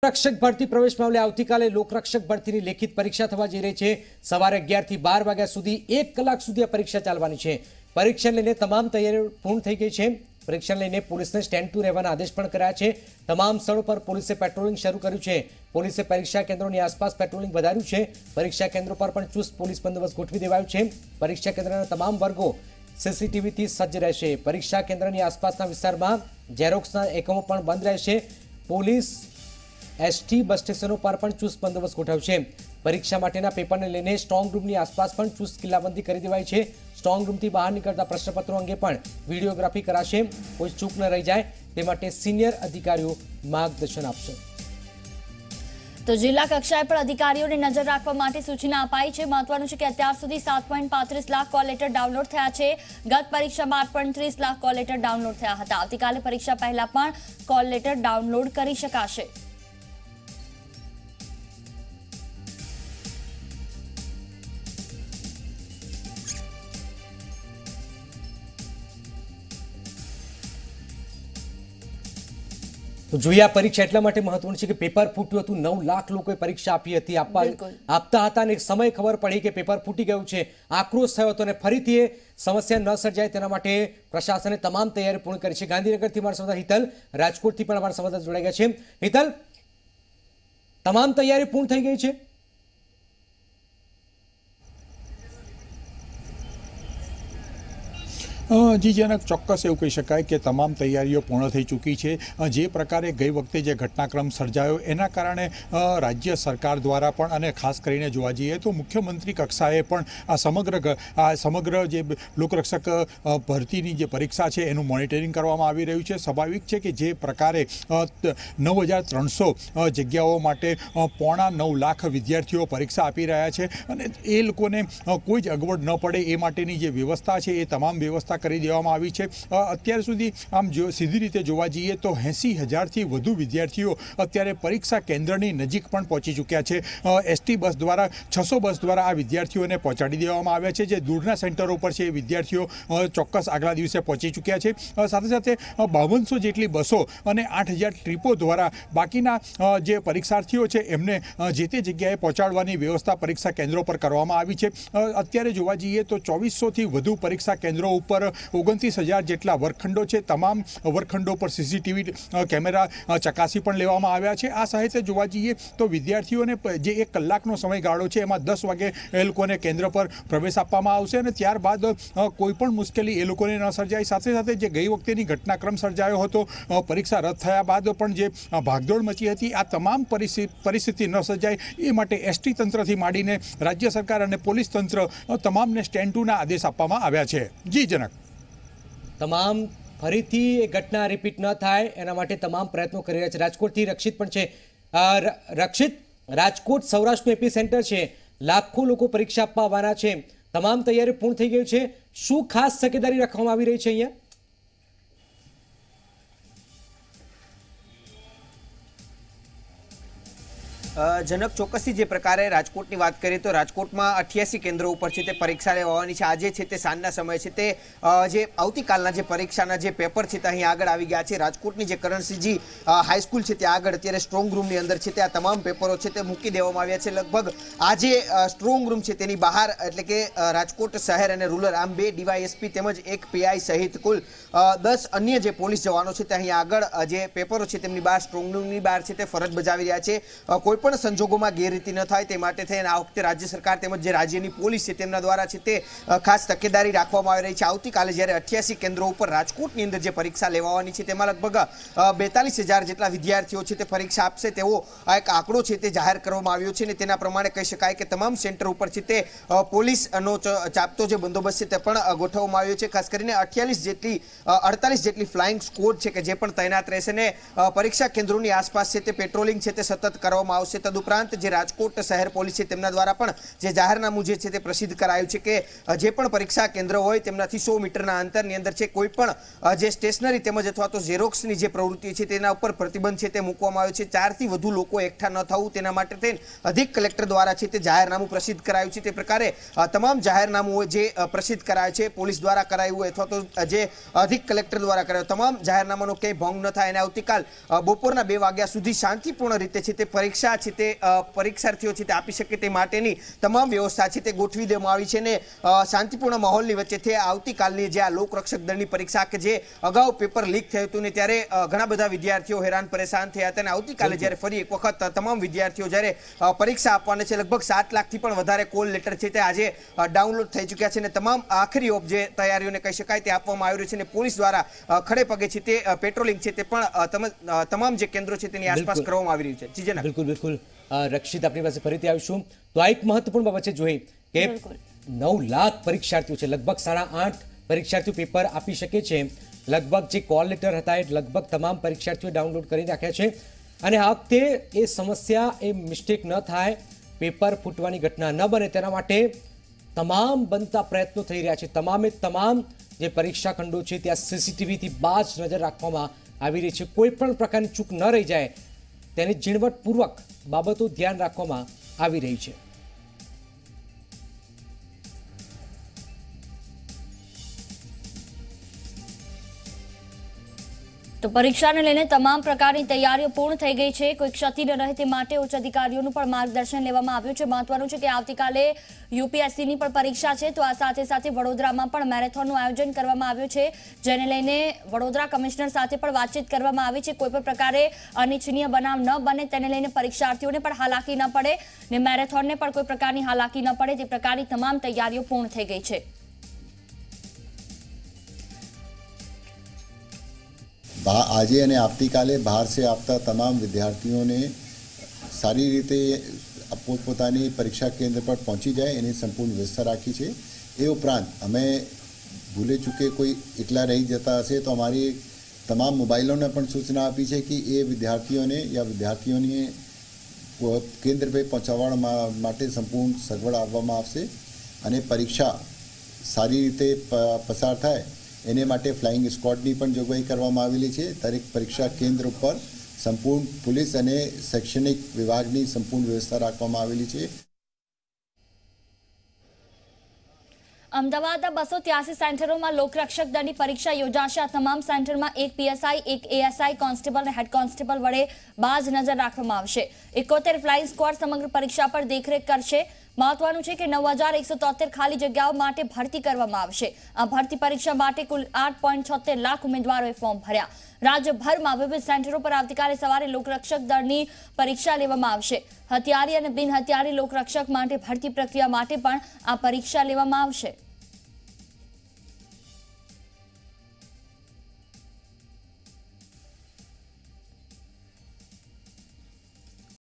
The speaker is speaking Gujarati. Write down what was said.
रक्षक भर्ती प्रवेश मामले आवतीकाले लोकरक्षक भर्तीनी लेखित परीक्षा थवा जई रही है। सवारे 11 થી 12 वाग्या सुधी 1 કલાક सुधी आ परीक्षा चालवानी है। परीक्षा लईने तमाम तैयारीओ पूर्ण थई गई है। परीक्षा लईने पोलीसने स्टेन्ड टू रहेवाना आदेश पण कर्या छे। तमाम स्थळो पर पोलीसे पेट्रोलिंग शरू कर्युं छे। पोलीसे परीक्षा केन्द्रोनी आसपास पेट्रोलिंग वधार्युं छे। परीक्षा केन्द्रो पर पण चुस्त पोलीस बंदोबस्त गोठवी देवायो छे। परीक्षा केन्द्રના तमाम वर्गो सीसीटीवी थी सज्ज रहेशे। परीक्षा केन्द्રની आसपासना विस्तारमां झेरोक्सना एकमो पण बंद रहेशे। पोलीस एसटी बस स्टेशनों पर पण चुस्त बंदोबस्त गोठाव्यो छे। परीक्षा माटेना पेपरने लईने स्ट्रोंग रूमनी आसपास पण चुस्त किल्लाबंदी करी देवाई छे। स्ट्रोंग रूमथी बहार निकळता प्रश्नपत्रो अंगे पण विडियोग्राफी कराशे। कोई चूक न रही जाए ते माटे सीनियर अधिकारीओ मार्गदर्शन आपशे। तो जिला कक्षाए पर अधिकारीओने नजर राखवा माटे सूचना अपाई छे। महत्वनुं छे के अत्यार सुधी 7.35 लाख कॉल लेटर डाउनलॉड थया छे। गत परीक्षामां 8.30 लाख कॉल लेटर डाउनलॉड थया हता। आवतीकाले परीक्षा पहेला पण कॉल लेटर डाउनलॉड करी शकाशे। तो જોઈએ આ પરીક્ષા એટલા માટે મહત્વની છે કે પેપર ફૂટ્યું હતું। 9 લાખ લોકોએ પરીક્ષા આપી હતી। આપતા હતા અને એક સમય ખબર પડી કે પેપર ફૂટી ગયું છે। આક્રોશ થયો હતો અને ફરીથી એ સમસ્યા ન સર્જાય તેના માટે પ્રશાસને તમામ તૈયારી પૂર્ણ કરી છે। ગાંધીનગરથી અમારા સંવાદદાતા હિતલ, રાજકોટથી પણ અમારા સંવાદદાતા જોડાઈ ગયા છે। હિતલ, તમામ તૈયારી પૂર્ણ થઈ ગઈ છે? जी जनक ચોક્કસ એવું કહી શકાય કે તમામ તૈયારીઓ પૂર્ણ થઈ ચૂકી છે। જે પ્રકારે ગઈ વખતે જે ઘટનાક્રમ સર્જાયો એના કારણે રાજ્ય સરકાર દ્વારા પણ અને ખાસ કરીને જોવા જઈએ તો મુખ્યમંત્રી કક્ષાએ પણ આ સમગ્ર જે લોકરક્ષક ભરતીની જે પરીક્ષા છે એનું મોનિટરિંગ કરવામાં આવી રહ્યું છે। સ્વાભાવિક છે કે જે પ્રકારે 9,300 જગ્યાઓ માટે 9.25 લાખ વિદ્યાર્થીઓ પરીક્ષા આપી રહ્યા છે અને એ લોકોને કોઈ જ અગવડ ન પડે એ માટેની જે વ્યવસ્થા છે એ તમામ વ્યવસ્થા કરી દેવામાં આવી છે। અત્યાર સુધી આમ જો સીધી રીતે જોવા જઈએ તો 80,000થી વધુ વિદ્યાર્થીઓ અત્યારે પરીક્ષા કેન્દ્રની નજીક પણ પહોંચી ચૂક્યા છે। એસટી બસ દ્વારા 600 બસ દ્વારા આ વિદ્યાર્થીઓને પહોંચાડી દેવામાં આવ્યા છે। જે દૂરના સેન્ટરો પર છે એ વિદ્યાર્થીઓ ચોક્કસ આગલા દિવસે પહોંચી ચૂક્યા છે। સાથે સાથે 5200 જેટલી બસો અને 8,000 ટ્રીપો દ્વારા બાકીના જે પરીક્ષાર્થીઓ છે એમને જે તે જગ્યાએ પહોંચાડવાની વ્યવસ્થા પરીક્ષા કેન્દ્રો પર કરવામાં આવી છે। અત્યારે જોવા જઈએ તો 2400થી વધુ પરીક્ષા કેન્દ્રો ઉપર 29,000 જેટલા વર્ગખંડો છે। તમામ વર્ગખંડો પર સીસીટીવી કેમેરા ચકાસી પણ લેવામાં આવ્યા છે। આ સાથે જોવા જઈએ તો વિદ્યાર્થીઓને જે 1 કલાકનો સમયગાળો છે એમાં 10 વાગે એ લોકોને કેન્દ્ર પર પ્રવેશ આપવામાં આવશે અને ત્યારબાદ કોઈ પણ મુશ્કેલી એ લોકોને ન સર્જાય। સાથે સાથે જે ગઈ વખતેની ઘટનાક્રમ સર્જાયો હતો, પરીક્ષા રદ થયા બાદ પણ જે ભાગદોડ મચી હતી, આ તમામ પરિસ્થિતિ ન સર્જાય એ માટે એસટી તંત્રથી માંડીને રાજ્ય સરકાર અને પોલીસ તંત્ર તમામને સ્ટેન્ડ ટુના આદેશ આપવામાં આવ્યા છે। જી જનક, તમામ ફરીથી એ ઘટના રિપીટ ન થાય એના માટે તમામ પ્રયત્નો કરી રહ્યા છે। રાજકોટથી રક્ષિત પણ છે। રક્ષિત, રાજકોટ સૌરાષ્ટ્રનું એપી સેન્ટર છે, લાખો લોકો પરીક્ષા આપવા આવવાના છે, તમામ તૈયારી પૂર્ણ થઈ ગઈ છે, શું ખાસ તકેદારી રાખવામાં આવી રહી છે અહીંયા? जनक ચોક્કસથી જે પ્રકારે રાજકોટની વાત કરીએ તો રાજકોટમાં 88 કેન્દ્રો ઉપર છે તે પરીક્ષા લેવાની છે। આજે છે તે સાંજના સમયે છે તે જે આવતીકાલના જે પરીક્ષાના જે પેપર છે તે અહીં આગળ આવી ગયા છે। રાજકોટની જે કરણસિંહજી હાઈસ્કૂલ છે ત્યાં આગળ અત્યારે સ્ટ્રોંગ રૂમની અંદર છે તે આ તમામ પેપરો છે તે મૂકી દેવામાં આવ્યા છે। લગભગ આ જે સ્ટ્રોંગ રૂમ છે તેની બહાર એટલે કે રાજકોટ શહેર અને રૂરલ આમ 2 ડીવાયએસપી તેમજ 1 પીઆઈ સહિત કુલ 10 અન્ય જે પોલીસ જવાનો છે તે અહીં આગળ જે પેપરો છે તેમની બહાર સ્ટ્રોંગ રૂમની બહાર છે તે ફરજ બજાવી રહ્યા છે। કોઈ પણ સંજોગોમાં ગેરરીતિ ન થાય તે માટે થઈને આ વખતે રાજ્ય સરકાર તેમજ જે રાજ્યની પોલીસ છે તેમના દ્વારા છે તે ખાસ તકેદારી રાખવામાં આવી રહી છે। આવતીકાલે જ્યારે 88 કેન્દ્રો ઉપર રાજકોટની અંદર જે પરીક્ષા લેવાની છે તેમાં લગભગ 42,000 જેટલા વિદ્યાર્થીઓ છે તે પરીક્ષા આપશે તેવો આ એક આંકડો છે તે જાહેર કરવામાં આવ્યો છે અને તેના પ્રમાણે કહી શકાય કે તમામ સેન્ટર ઉપર છે તે પોલીસનો ચાપતો જે બંદોબસ્ત છે તે પણ ગોઠવવામાં આવ્યો છે। ખાસ કરીને 48 જેટલી ફ્લાઇંગ સ્ક્વોડ છે કે જે પણ તૈનાત રહેશે ને પરીક્ષા કેન્દ્રોની આસપાસ છે તે પેટ્રોલિંગ છે તે સતત કરવામાં આવશે। છે। તદુપરાંત જે રાજકોટ શહેર પોલીસ છે તેમના દ્વારા પણ જે જાહેરનામું જે છે તે પ્રસિદ્ધ કરાયું છે કે જે પણ પરીક્ષા કેન્દ્ર હોય તેમનાથી 100 મીટરના અંતરની અંદર છે કોઈ પણ જે સ્ટેશનરી તેમજ અથવા તો ઝેરોક્સની જે પ્રવૃત્તિ છે તેના ઉપર પ્રતિબંધ છે તે મૂકવામાં આવ્યો છે। 4 થી વધુ લોકો એકઠા ન થવું તેના માટે થઈને અધિક કલેક્ટર દ્વારા છે તે જાહેરનામું પ્રસિદ્ધ કરાયું છે। તે પ્રકારે તમામ જાહેરનામુઓ જે પ્રસિદ્ધ કરાયા છે પોલીસ દ્વારા કરાયું અથવા તો જે અધિક કલેક્ટર દ્વારા કરાયું તમામ જાહેરનામાનો ક્યાંય ભંગ ન થાય અને આવતીકાલ બપોરના 2 વાગ્યા સુધી શાંતિપૂર્ણ રીતે છે તે પરીક્ષા છે તે પરીક્ષાર્થીઓ છે તે આપી શકે તે માટેની તમામ વ્યવસ્થા છે તે ગોઠવી દેવામાં આવી છે અને શાંતિપૂર્ણ માહોલની વચ્ચેથી આવતીકાલની જે આ લોકરક્ષક દળની પરીક્ષા કે જે અગાઉ પેપર લીક થયું હતું ને ત્યારે ઘણા બધા વિદ્યાર્થીઓ હેરાન પરેશાન થયા હતા અને આવતીકાલે જ્યારે ફરી એક વખત તમામ વિદ્યાર્થીઓ જ્યારે પરીક્ષા આપવાના છે લગભગ 7 લાખથી પણ વધારે કોલ લેટર છે તે આજે ડાઉનલોડ થઈ ચૂક્યા છે અને તમામ આખરી ઓપ જે તૈયારીઓને કહી શકાય તે આપવામાં આવી રહ્યું છે અને પોલીસ દ્વારા ખડે પગે છે તે પેટ્રોલિંગ છે તે પણ તમામ જે કેન્દ્રો છે તેની આસપાસ કરવામાં આવી રહ્યું છે। જી જનાબ। બિલકુલ બિલકુલ રક્ષિત આપણી પાસે ફરીથી આવીશું તો આ એક મહત્વપૂર્ણ બાબત છે જોઈએ કે 9 લાખ પરીક્ષાર્થીઓ છે લગભગ 8.5 પરીક્ષાર્થીઓ પેપર આપી શકે છે લગભગ જે કોલ લેટર હતા એ લગભગ તમામ પરીક્ષાર્થીઓ ડાઉનલોડ કરી નાખ્યા છે અને આ વખતે એ સમસ્યા એ મિસ્ટેક ન થાય પેપર ફૂટવાની ઘટના ન બને તેના માટે તમામ બનતા પ્રયત્નો થઈ રહ્યા છે। તમામ જે પરીક્ષા ખંડો છે ત્યાં સીસીટીવીથી બાજ નજર રાખવામાં આવી રહી છે। કોઈ પણ પ્રકારની ચૂક ન રહી જાય તેની ઝીણવટપૂર્વક બાબતો ધ્યાન રાખવામાં આવી રહી છે। તો પરીક્ષાને લઈને તમામ પ્રકારની તૈયારીઓ પૂર્ણ થઈ ગઈ છે। કોઈ ક્ષતિ ન રહે તે માટે ઉચ્ચ અધિકારીઓનું પણ માર્ગદર્શન લેવામાં આવ્યું છે। મહત્વનું છે કે આવતીકાલે યુપીએસસીની પણ પરીક્ષા છે તો આ સાથે સાથે વડોદરામાં પણ મેરેથોનનું આયોજન કરવામાં આવ્યું છે જેને લઈને વડોદરા કમિશનર સાથે પણ વાતચીત કરવામાં આવી છે। કોઈ પણ પ્રકારે અનિચ્છનીય બનાવ ન બને તેને લઈને પરીક્ષાર્થીઓને પણ હાલાકી ન પડે ને મેરેથોનને પણ કોઈ પ્રકારની હાલાકી ન પડે તે પ્રકારની તમામ તૈયારીઓ પૂર્ણ થઈ ગઈ છે। આજે અને આવતીકાલે બહાર से આવતા તમામ વિદ્યાર્થીઓને સારી રીતે પોતપોતાની પરીક્ષા કેન્દ્ર પર પહોંચી જાય એની સંપૂર્ણ વ્યવસ્થા રાખી છે। એ ઉપરાંત અમે ભૂલે ચૂકે કોઈ એકલા રહી જતા હશે તો અમારી તમામ મોબાઈલોને પણ સૂચના આપી છે કે એ વિદ્યાર્થીઓને યા વિદ્યાર્થીઓને કેન્દ્ર પર પહોંચાડવા માટે સંપૂર્ણ સગવડ આપવામાં આવશે અને પરીક્ષા સારી રીતે પસાર થાય એને માટે ફ્લાઇંગ સ્ક્વોડની પણ જોગવાઈ કરવામાં આવેલી છે। દરેક પરીક્ષા કેન્દ્ર ઉપર સંપૂર્ણ પોલીસ અને શૈક્ષણિક વિભાગની સંપૂર્ણ વ્યવસ્થા રાખવામાં આવેલી છે। અમદાવાદના 283 સેન્ટરોમાં લોકરક્ષક દળની પરીક્ષા યોજાશે। આ તમામ સેન્ટરમાં એક પીએસઆઈ એક એએસઆઈ કોન્સ્ટેબલ અને હેડ કોન્સ્ટેબલ વડે બાજ નજર રાખવામાં આવશે। 71 ફ્લાઇંગ સ્ક્વોડ સમગ્ર પરીક્ષા પર દેખરેખ કરશે। મહત્વનું છે કે 9173 ખાલી જગ્યાઓ માટે ભરતી કરવામાં આવશે। આ ભરતી પરીક્ષા માટે કુલ 8.76 લાખ ઉમેદવારોએ ફોર્મ ભર્યા। રાજ્યભરમાં વિવિધ સેન્ટરો પર આવતીકાલે સવારે લોકરક્ષક દળની પરીક્ષા લેવામાં આવશે। હથિયારી અને બિન હથિયારી લોકરક્ષક માટે ભરતી પ્રક્રિયા માટે પણ આ પરીક્ષા લેવામાં આવશે।